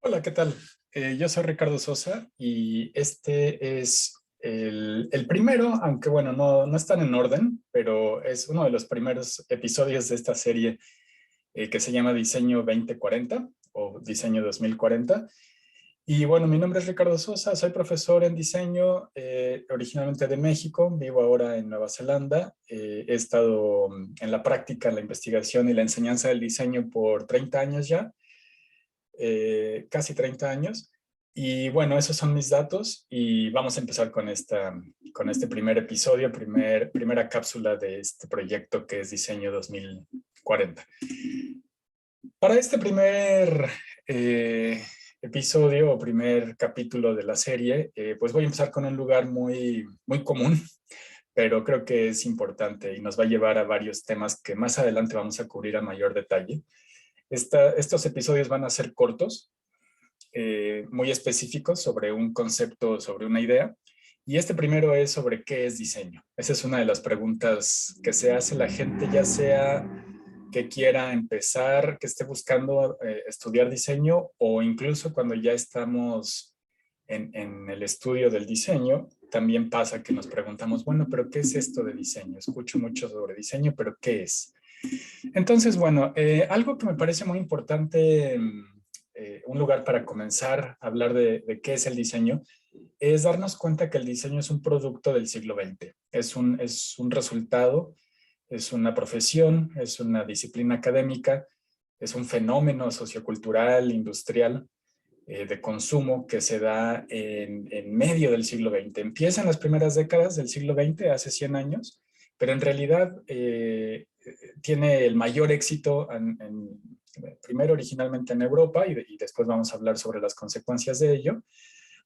Hola, ¿qué tal? Yo soy Ricardo Sosa y este es el primero, aunque bueno, no están en orden, pero es uno de los primeros episodios de esta serie que se llama Diseño 2040 o Diseño 2040. Y bueno, mi nombre es Ricardo Sosa, soy profesor en diseño, originalmente de México, vivo ahora en Nueva Zelanda. He estado en la práctica, en la investigación y la enseñanza del diseño por 30 años ya, casi 30 años. Y bueno, esos son mis datos y vamos a empezar con este primer episodio, primera cápsula de este proyecto que es Diseño 2040. Para este primer episodio o primer capítulo de la serie, pues voy a empezar con un lugar muy común, pero creo que es importante y nos va a llevar a varios temas que más adelante vamos a cubrir a mayor detalle. Estos episodios van a ser cortos, muy específicos sobre un concepto, sobre una idea. Y este primero es sobre qué es diseño. Esa es una de las preguntas que se hace la gente, ya sea que quiera empezar, que esté buscando estudiar diseño o incluso cuando ya estamos en el estudio del diseño, también pasa que nos preguntamos, bueno, pero ¿qué es esto de diseño? Escucho mucho sobre diseño, pero ¿qué es? Entonces, bueno, algo que me parece muy importante, un lugar para comenzar a hablar de qué es el diseño, es darnos cuenta que el diseño es un producto del siglo XX. Es un resultado, es una profesión, es una disciplina académica, es un fenómeno sociocultural, industrial, de consumo que se da en medio del siglo XX. Empieza en las primeras décadas del siglo XX, hace 100 años, pero en realidad tiene el mayor éxito primero originalmente en Europa y después vamos a hablar sobre las consecuencias de ello,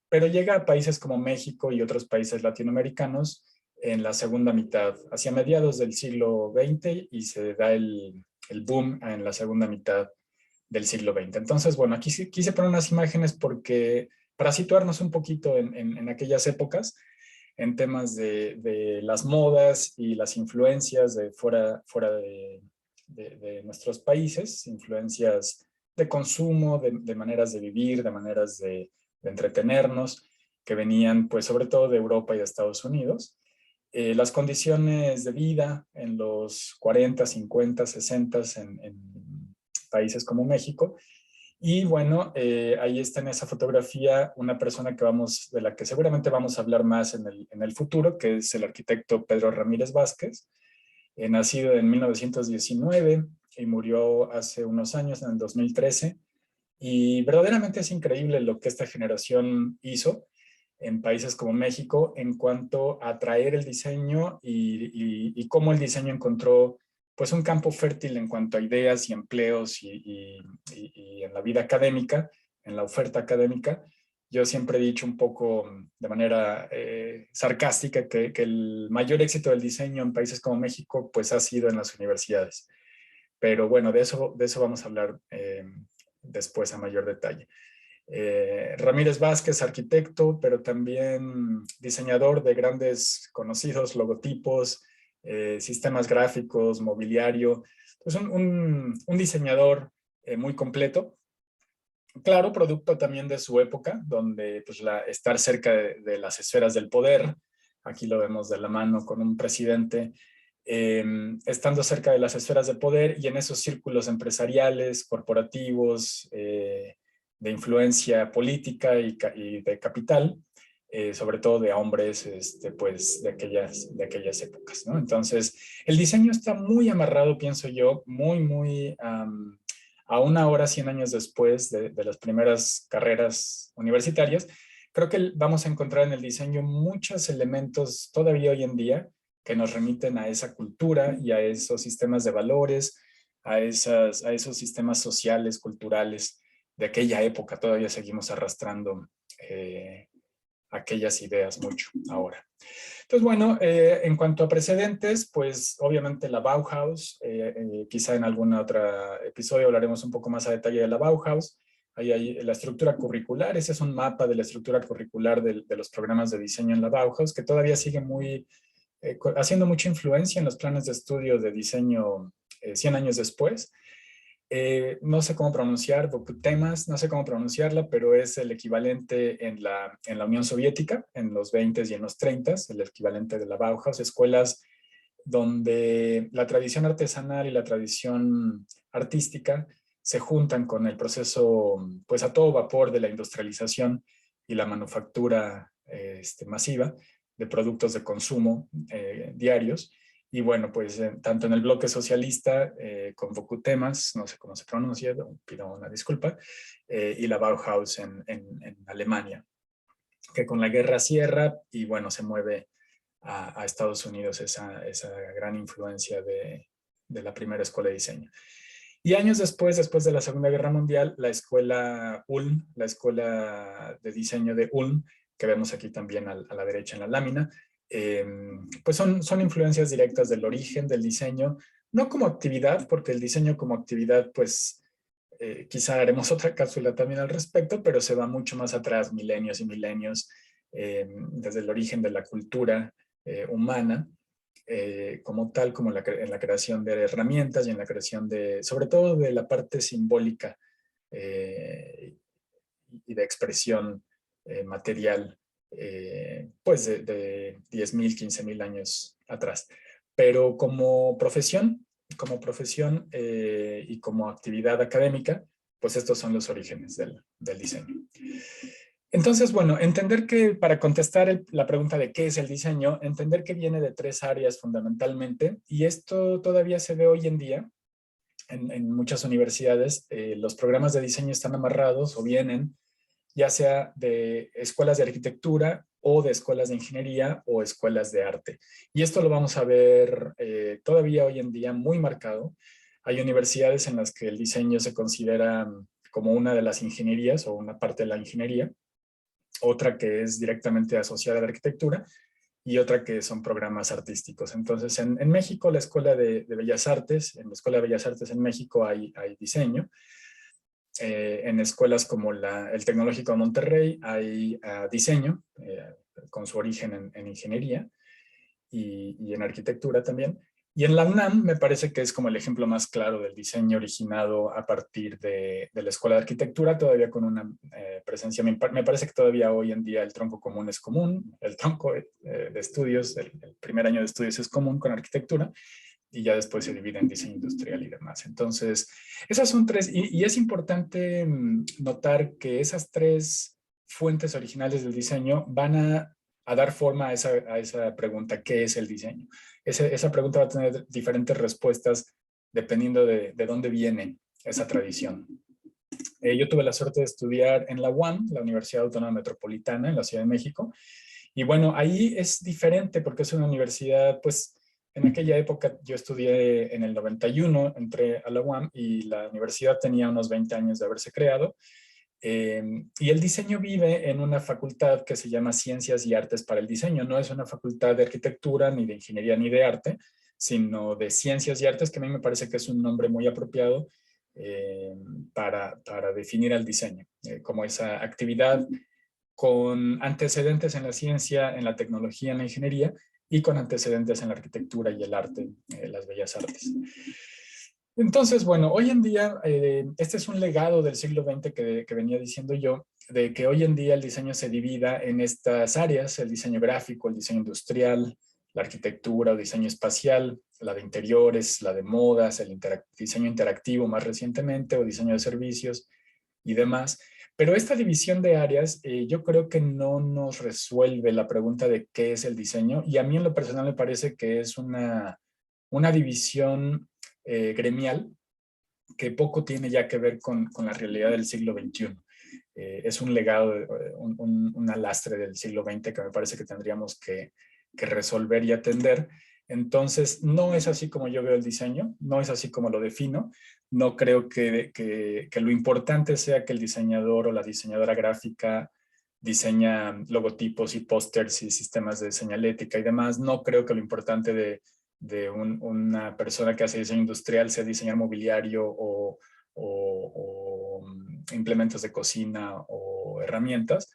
pero llega a países como México y otros países latinoamericanos en la segunda mitad, hacia mediados del siglo XX, y se da el boom en la segunda mitad del siglo XX. Entonces, bueno, aquí quise poner unas imágenes porque para situarnos un poquito en aquellas épocas, en temas de las modas y las influencias de fuera de nuestros países, influencias de consumo, de maneras de vivir, de maneras de entretenernos, que venían pues sobre todo de Europa y de Estados Unidos. Las condiciones de vida en los 40, 50, 60 en países como México. Y bueno, ahí está en esa fotografía una persona de la que seguramente vamos a hablar más en el futuro, que es el arquitecto Pedro Ramírez Vázquez, nacido en 1919 y murió hace unos años, en el 2013. Y verdaderamente es increíble lo que esta generación hizo en países como México en cuanto a traer el diseño y cómo el diseño encontró pues un campo fértil en cuanto a ideas y empleos y en la vida académica, en la oferta académica. Yo siempre he dicho un poco de manera sarcástica que el mayor éxito del diseño en países como México pues ha sido en las universidades. Pero bueno, de eso vamos a hablar después a mayor detalle. Ramírez Vázquez, arquitecto, pero también diseñador de grandes conocidos logotipos, sistemas gráficos, mobiliario. Pues un diseñador muy completo. Claro, producto también de su época, donde pues, estar cerca de las esferas del poder, aquí lo vemos de la mano con un presidente, estando cerca de las esferas de poder y en esos círculos empresariales, corporativos, de influencia política y de capital, sobre todo de hombres pues, de aquellas épocas, ¿no? Entonces, el diseño está muy amarrado, pienso yo, muy aún ahora, 100 años después de las primeras carreras universitarias. Creo que vamos a encontrar en el diseño muchos elementos todavía hoy en día que nos remiten a esa cultura y a esos sistemas de valores, a esos sistemas sociales, culturales de aquella época. Todavía seguimos arrastrando aquellas ideas mucho ahora. Entonces, bueno, en cuanto a precedentes, pues obviamente la Bauhaus, quizá en algún otro episodio hablaremos un poco más a detalle de la Bauhaus. Ahí hay la estructura curricular, ese es un mapa de la estructura curricular de los programas de diseño en la Bauhaus, que todavía sigue haciendo mucha influencia en los planes de estudio de diseño 100 años después. No sé cómo pronunciar, Vokutemas, no sé cómo pronunciarla, pero es el equivalente en la Unión Soviética, en los 20s y en los 30s, el equivalente de la Bauhaus, escuelas donde la tradición artesanal y la tradición artística se juntan con el proceso, pues a todo vapor de la industrialización y la manufactura masiva de productos de consumo diarios. Y bueno, pues tanto en el bloque socialista, con Vokutemas, no sé cómo se pronuncia, pido una disculpa, y la Bauhaus en Alemania, que con la guerra cierra y bueno, se mueve a Estados Unidos esa gran influencia de la primera escuela de diseño. Y años después de la Segunda Guerra Mundial, la escuela Ulm, la escuela de diseño de Ulm, que vemos aquí también a la derecha en la lámina, pues son influencias directas del origen del diseño, no como actividad, porque el diseño como actividad, pues quizá haremos otra cápsula también al respecto, pero se va mucho más atrás, milenios y milenios, desde el origen de la cultura humana, como tal, como en la creación de herramientas y en la creación de, sobre todo de la parte simbólica y de expresión material, pues de 10.000, 15.000 años atrás. Pero como profesión y como actividad académica, pues estos son los orígenes del diseño. Entonces, bueno, entender que para contestar la pregunta de qué es el diseño, entender que viene de 3 áreas fundamentalmente, y esto todavía se ve hoy en día en muchas universidades. Los programas de diseño están amarrados o vienen ya sea de escuelas de arquitectura o de escuelas de ingeniería o escuelas de arte. Y esto lo vamos a ver todavía hoy en día muy marcado. Hay universidades en las que el diseño se considera como una de las ingenierías o una parte de la ingeniería, otra que es directamente asociada a la arquitectura y otra que son programas artísticos. Entonces, en México, la Escuela de Bellas Artes, en la Escuela de Bellas Artes en México hay diseño. En escuelas como el Tecnológico de Monterrey hay diseño, con su origen en ingeniería y en arquitectura también. Y en la UNAM me parece que es como el ejemplo más claro del diseño originado a partir de la Escuela de Arquitectura, todavía con una presencia, me parece que todavía hoy en día el tronco común es común, el tronco de estudios, el primer año de estudios es común con arquitectura, y ya después se divide en diseño industrial y demás. Entonces, esas son 3, y es importante notar que esas 3 fuentes originales del diseño van a dar forma a esa pregunta, ¿qué es el diseño? Esa pregunta va a tener diferentes respuestas dependiendo de dónde viene esa tradición. Yo tuve la suerte de estudiar en la UAM, la Universidad Autónoma Metropolitana, en la Ciudad de México, y bueno, ahí es diferente porque es una universidad, pues, en aquella época yo estudié en el 91, entré a la UAM y la universidad tenía unos 20 años de haberse creado. Y el diseño vive en una facultad que se llama Ciencias y Artes para el Diseño. No es una facultad de arquitectura, ni de ingeniería, ni de arte, sino de Ciencias y Artes, que a mí me parece que es un nombre muy apropiado para definir el diseño, como esa actividad con antecedentes en la ciencia, en la tecnología, en la ingeniería, y con antecedentes en la arquitectura y el arte, las bellas artes. Entonces, bueno, hoy en día, este es un legado del siglo XX que venía diciendo yo, de que hoy en día el diseño se divida en estas áreas: el diseño gráfico, el diseño industrial, la arquitectura o diseño espacial, la de interiores, la de modas, el diseño interactivo más recientemente, o diseño de servicios y demás. Pero esta división de áreas yo creo que no nos resuelve la pregunta de qué es el diseño, y a mí en lo personal me parece que es una división gremial que poco tiene ya que ver con la realidad del siglo XXI. Es un legado, una lastre del siglo XX que me parece que tendríamos que resolver y atender. Entonces, no es así como yo veo el diseño, no es así como lo defino. No creo que lo importante sea que el diseñador o la diseñadora gráfica diseña logotipos y pósters y sistemas de señalética y demás. No creo que lo importante de una persona que hace diseño industrial sea diseñar mobiliario o implementos de cocina o herramientas,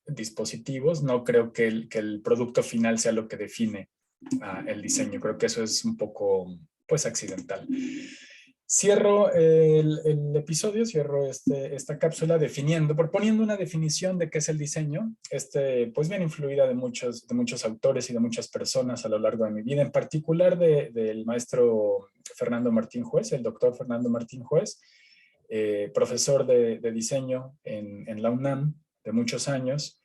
dispositivos. No creo que el producto final sea lo que define el diseño. Creo que eso es un poco, pues, accidental. Cierro el episodio, cierro esta cápsula proponiendo una definición de qué es el diseño, pues bien influida de muchos autores y de muchas personas a lo largo de mi vida, en particular del maestro Fernando Martín Juez, el doctor Fernando Martín Juez, profesor de diseño en la UNAM de muchos años.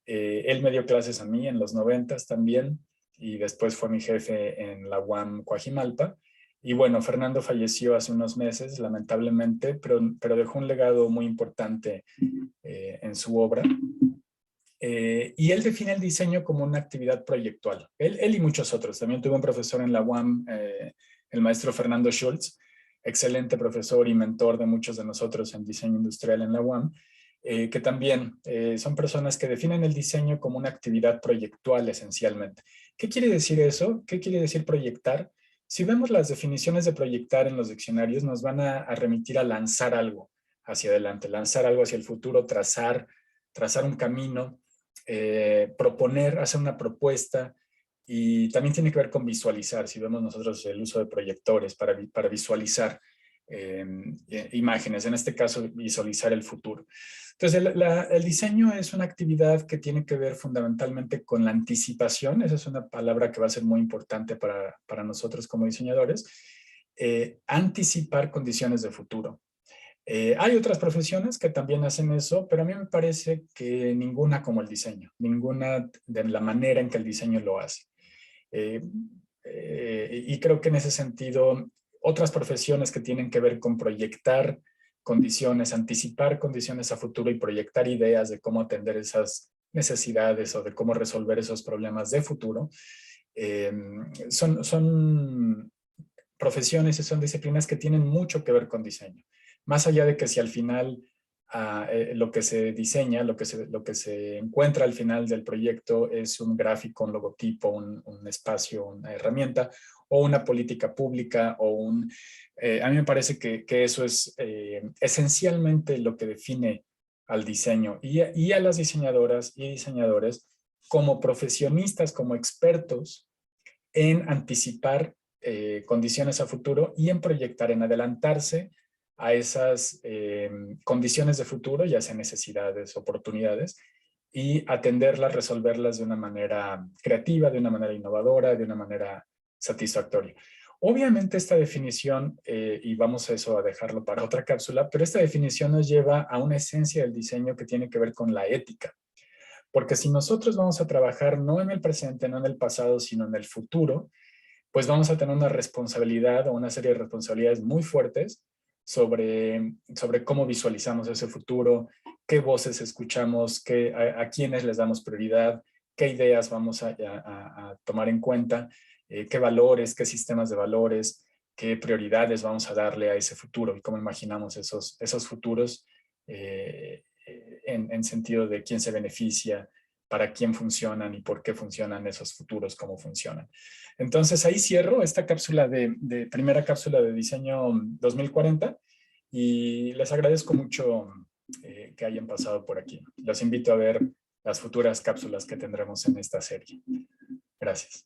Él me dio clases a mí en los 90s también, y después fue mi jefe en la UAM Coajimalpa. Y bueno, Fernando falleció hace unos meses, lamentablemente, pero dejó un legado muy importante en su obra. Y él define el diseño como una actividad proyectual. Él y muchos otros. También tuve un profesor en la UAM, el maestro Fernando Schultz, excelente profesor y mentor de muchos de nosotros en diseño industrial en la UAM, que también son personas que definen el diseño como una actividad proyectual esencialmente. ¿Qué quiere decir eso? ¿Qué quiere decir proyectar? Si vemos las definiciones de proyectar en los diccionarios, nos van a remitir a lanzar algo hacia adelante, lanzar algo hacia el futuro, trazar un camino, proponer, hacer una propuesta, y también tiene que ver con visualizar. Si vemos nosotros el uso de proyectores para visualizar imágenes, en este caso visualizar el futuro. Entonces el diseño es una actividad que tiene que ver fundamentalmente con la anticipación. Esa es una palabra que va a ser muy importante para nosotros como diseñadores. Anticipar condiciones de futuro. Hay otras profesiones que también hacen eso, pero a mí me parece que ninguna como el diseño, ninguna de la manera en que el diseño lo hace. Y creo que en ese sentido, otras profesiones que tienen que ver con proyectar condiciones, anticipar condiciones a futuro y proyectar ideas de cómo atender esas necesidades o de cómo resolver esos problemas de futuro, son profesiones y son disciplinas que tienen mucho que ver con diseño. Más allá de que si al final lo que se diseña, lo que se encuentra al final del proyecto es un gráfico, un logotipo, un espacio, una herramienta o una política pública a mí me parece que eso es esencialmente lo que define al diseño y a las diseñadoras y diseñadores como profesionistas, como expertos en anticipar condiciones a futuro y en proyectar, en adelantarse a esas condiciones de futuro, ya sean necesidades, oportunidades, y atenderlas, resolverlas de una manera creativa, de una manera innovadora, de una manera satisfactoria. Obviamente esta definición, y vamos a eso a dejarlo para otra cápsula, pero esta definición nos lleva a una esencia del diseño que tiene que ver con la ética. Porque si nosotros vamos a trabajar no en el presente, no en el pasado, sino en el futuro, pues vamos a tener una responsabilidad o una serie de responsabilidades muy fuertes sobre cómo visualizamos ese futuro, qué voces escuchamos, a quiénes les damos prioridad, qué ideas vamos a tomar en cuenta, qué valores, qué sistemas de valores, qué prioridades vamos a darle a ese futuro y cómo imaginamos esos futuros en sentido de quién se beneficia, para quién funcionan y por qué funcionan esos futuros, cómo funcionan. Entonces ahí cierro esta cápsula primera cápsula de diseño 2040 y les agradezco mucho que hayan pasado por aquí. Los invito a ver las futuras cápsulas que tendremos en esta serie. Gracias.